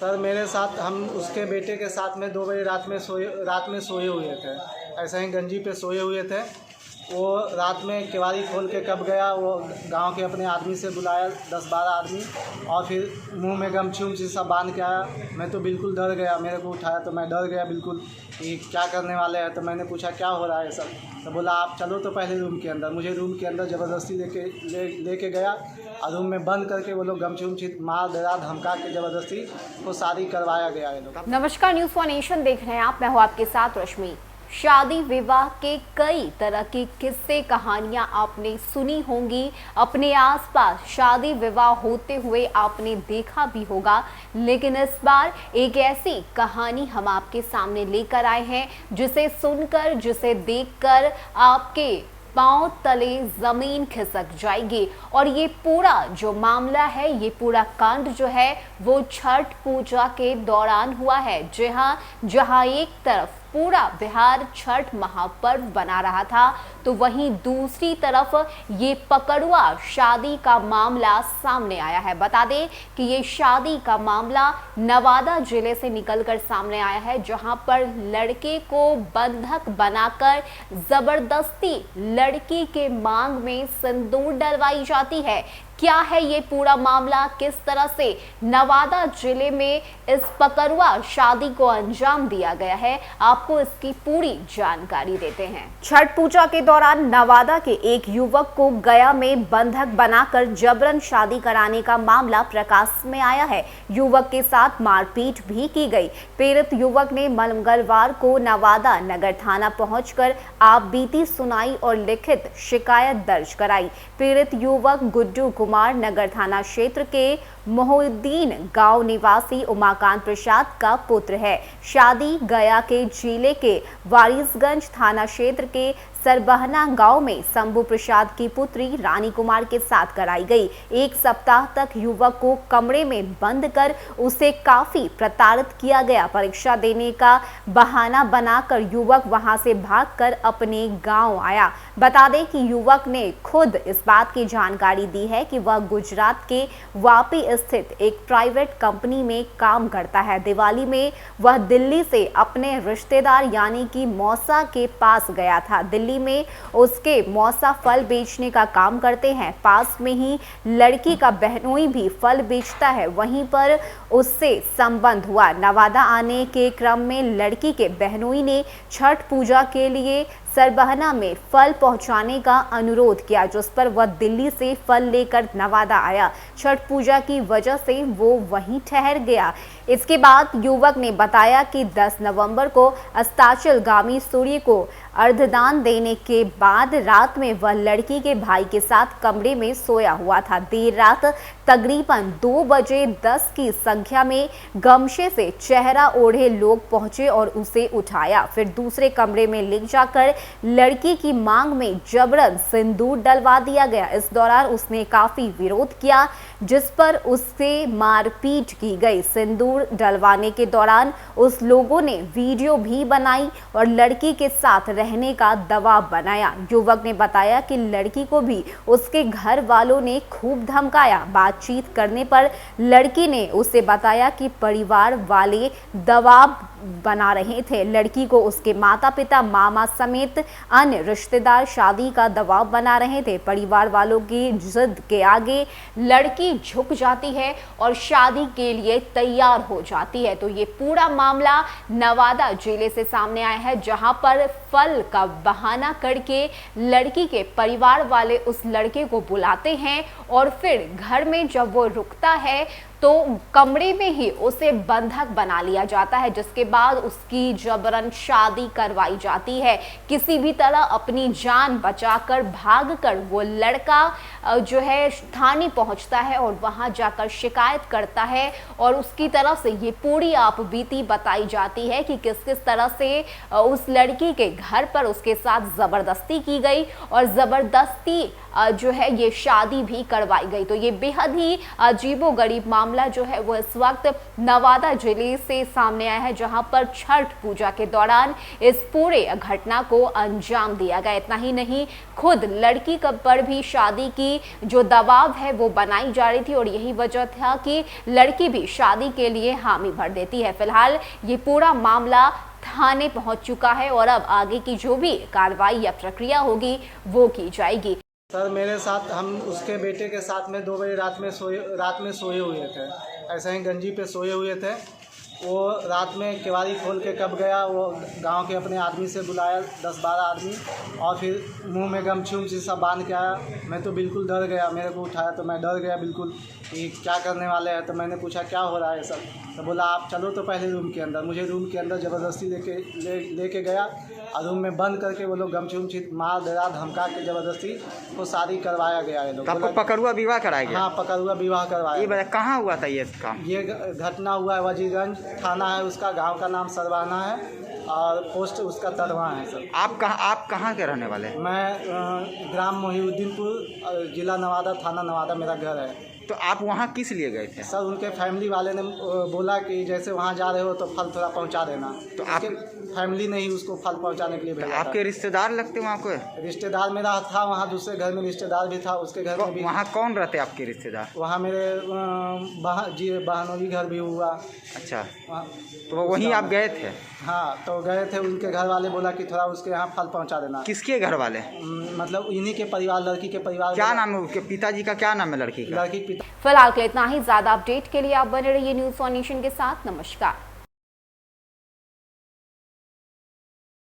Sir मेरे साथ हम उसके बेटे के साथ में 2 बजे रात में सोए हुए थे। ऐसे ही गंजी पे सोए हुए थे। वो रात में केवाड़ी खोल के कब गया, वो गांव के अपने आदमी से बुलाया 10-12 आदमी, और फिर मुंह में गमछी उमछी सब बांध के आया। मैं तो बिल्कुल डर गया, मेरे को उठाया तो मैं डर गया बिल्कुल कि क्या करने वाले हैं। तो मैंने पूछा क्या हो रहा है सब, तो बोला आप चलो तो पहले रूम के अंदर। मुझे रूम के अंदर ज़बरदस्ती लेके गया और रूम में बंद करके वो लोग गमछी उमछी मार डरा धमका के ज़बरदस्ती को शादी करवाया गया है लोग। नमस्कार, न्यूज़ वन नेशन देख रहे हैं आप। मैं हूं आपके साथ रश्मि। शादी विवाह के कई तरह की किस्से कहानियां आपने सुनी होंगी, अपने आसपास शादी विवाह होते हुए आपने देखा भी होगा। लेकिन इस बार एक ऐसी कहानी हम आपके सामने लेकर आए हैं जिसे सुनकर, जिसे देखकर आपके पांव तले जमीन खिसक जाएगी। और ये पूरा जो मामला है, ये पूरा कांड जो है वो छठ पूजा के दौरान हुआ है। जी हाँ, जहां एक तरफ पूरा बिहार छठ महापर्व बना रहा था, तो वहीं दूसरी तरफ ये पकड़ुआ शादी का मामला सामने आया है। बता दें कि ये शादी का मामला नवादा जिले से निकलकर सामने आया है, जहां पर लड़के को बंधक बनाकर जबरदस्ती लड़की के मांग में सिंदूर डलवाई जाती है। क्या है ये पूरा मामला, किस तरह से नवादा जिले में इस पकड़ुआ शादी को अंजाम दिया गया है, आपको इसकी पूरी जानकारी देते हैं। छठ पूजा के दौरान नवादा के एक युवक को गया में बंधक बनाकर जबरन शादी कराने का मामला प्रकाश में आया है। युवक के साथ मारपीट भी की गई। पीड़ित युवक ने मंगलवार को नवादा नगर थाना पहुंचकर आपबीती सुनाई और लिखित शिकायत दर्ज कराई। पीड़ित युवक गुड्डू कुमार नगर थाना क्षेत्र के मोहुद्दीन गांव निवासी उमाकांत प्रसाद का पुत्र है। शादी गया के जिले के वारिसगंज थाना क्षेत्र के सरबहना गांव में शंभू प्रसाद की पुत्री रानी कुमार के साथ कराई गई। एक सप्ताह तक युवक को कमरे में बंद कर उसे काफी प्रताड़ित किया गया। परीक्षा देने का बहाना बनाकर युवक वहां से भागकर अपने गांव आया। बता दें कि युवक ने खुद इस बात की जानकारी दी है कि वह गुजरात के वापी स्थित एक प्राइवेट कंपनी में काम करता है। दिवाली में वह दिल्ली से अपने रिश्तेदार यानी कि मौसा के पास गया था। दिल्ली में उसके मौसा फल बेचने का काम करते हैं। पास में ही लड़की का बहनोई भी फल बेचता है, वहीं पर उससे संबंध हुआ। नवादा आने के क्रम में लड़की के बहनोई ने छठ पूजा के लिए सरबहना में फल पहुंचाने का अनुरोध किया, जिस पर वह दिल्ली से फल लेकर नवादा आया। छठ पूजा की वजह से वो वहीं ठहर गया। इसके बाद युवक ने बताया कि 10 नवंबर को अस्ताचलगामी सूर्य को अर्धदान देने के बाद रात में वह लड़की के भाई के साथ कमरे में सोया हुआ था। देर रात तकरीबन 2 बजे 10 की संख्या में गमछे से चेहरा ओढ़े लोग पहुंचे और उसे उठाया। फिर दूसरे कमरे में ले जाकर लड़की की मांग में जबरन सिंदूर डलवा दिया गया। इस दौरान उसने काफी विरोध किया, जिस पर उससे मारपीट की गई। सिंदूर डलवाने के दौरान उस लोगों ने वीडियो भी बनाई और लड़की के साथ रहने का दबाव बनाया। युवक ने बताया कि लड़की को भी उसके घर वालों ने खूब धमकाया। बातचीत करने पर लड़की ने उसे बताया कि परिवार वाले दबाव बना रहे थे। लड़की को उसके माता पिता, मामा समेत अन्य रिश्तेदार शादी का दबाव बना रहे थे। परिवार वालों की जिद के आगे लड़की झुक जाती है और शादी के लिए तैयार हो जाती है। तो ये पूरा मामला नवादा जिले से सामने आया है, जहां पर फल का बहाना करके लड़की के परिवार वाले उस लड़के को बुलाते हैं और फिर घर में जब वो रुकता है तो कमरे में ही उसे बंधक बना लिया जाता है, जिसके बाद उसकी जबरन शादी करवाई जाती है। किसी भी तरह अपनी जान बचाकर भागकर वो लड़का जो है थाने पहुंचता है और वहां जाकर शिकायत करता है और उसकी तरफ से ये पूरी आपबीती बताई जाती है कि किस किस तरह से उस लड़की के घर पर उसके साथ जबरदस्ती की गई और जबरदस्ती जो है ये शादी भी करवाई गई। तो ये बेहद ही अजीबोगरीब मामला मामला जो है वो इस वक्त नवादा जिले से सामने आया है, जहां पर छठ पूजा के दौरान इस पूरे घटना को अंजाम दिया गया। इतना ही नहीं, खुद लड़की पर भी शादी की जो दबाव है वो बनाई जा रही थी और यही वजह था कि लड़की भी शादी के लिए हामी भर देती है। फिलहाल ये पूरा मामला थाने पहुंच चुका है और अब आगे की जो भी कार्रवाई या प्रक्रिया होगी वो की जाएगी। सर मेरे साथ, हम उसके बेटे के साथ में 2 बजे रात में सोए हुए थे, ऐसे ही गंजी पे सोए हुए थे। वो रात में केवाड़ी खोल के कब गया, वो गांव के अपने आदमी से बुलाया 10-12 आदमी, और फिर मुंह में गमछी सब बांध के आया। मैं तो बिल्कुल डर गया, मेरे को उठाया तो मैं डर गया बिल्कुल कि क्या करने वाले हैं। तो मैंने पूछा क्या हो रहा है सब, तो बोला आप चलो तो पहले रूम के अंदर। मुझे रूम के अंदर ज़बरदस्ती लेके गया और रूम में बंद करके वो लोग गमछी मार डरा धमका के ज़बरदस्ती वो शादी करवाया गया है लोग। तो आपको पकड़ुआ विवाह कराया गया? हाँ, पकड़ुआ विवाह करवाया। ये बताया कहाँ हुआ था ये काम? ये घटना हुआ है वजीरगंज थाना है, उसका गांव का नाम सरवाना है और पोस्ट उसका तरवा है सर। आप कहाँ के रहने वाले हैं? मैं ग्राम मोहिउद्दीनपुर, जिला नवादा, थाना नवादा मेरा घर है। तो आप वहाँ किस लिए गए थे? सर उनके फैमिली वाले ने बोला कि जैसे वहाँ जा रहे हो तो फल थोड़ा पहुँचा देना। तो आपके फैमिली ने ही उसको फल पहुँचाने के लिए भेजा। आपके रिश्तेदार लगते वहाँ को? रिश्तेदार मेरा था वहाँ, दूसरे घर में रिश्तेदार भी था, उसके घर में भी। वहाँ कौन रहते आपके रिश्तेदार? वहाँ मेरे बहनोई घर भी हुआ। अच्छा, वहाँ तो वहीं आप गए थे? हाँ, तो गए थे। उनके घर वाले बोला कि थोड़ा उसके यहाँ फल पहुँचा देना। किसके घर वाले? मतलब इन्हीं के परिवार, लड़की के परिवार। क्या नाम है उसके पिताजी का? क्या नाम है लड़की का? लड़की पिता। फिलहाल के लिए इतना ही। ज्यादा अपडेट के लिए आप बने रहिए न्यूज़ ऑन नेशन के साथ। नमस्कार।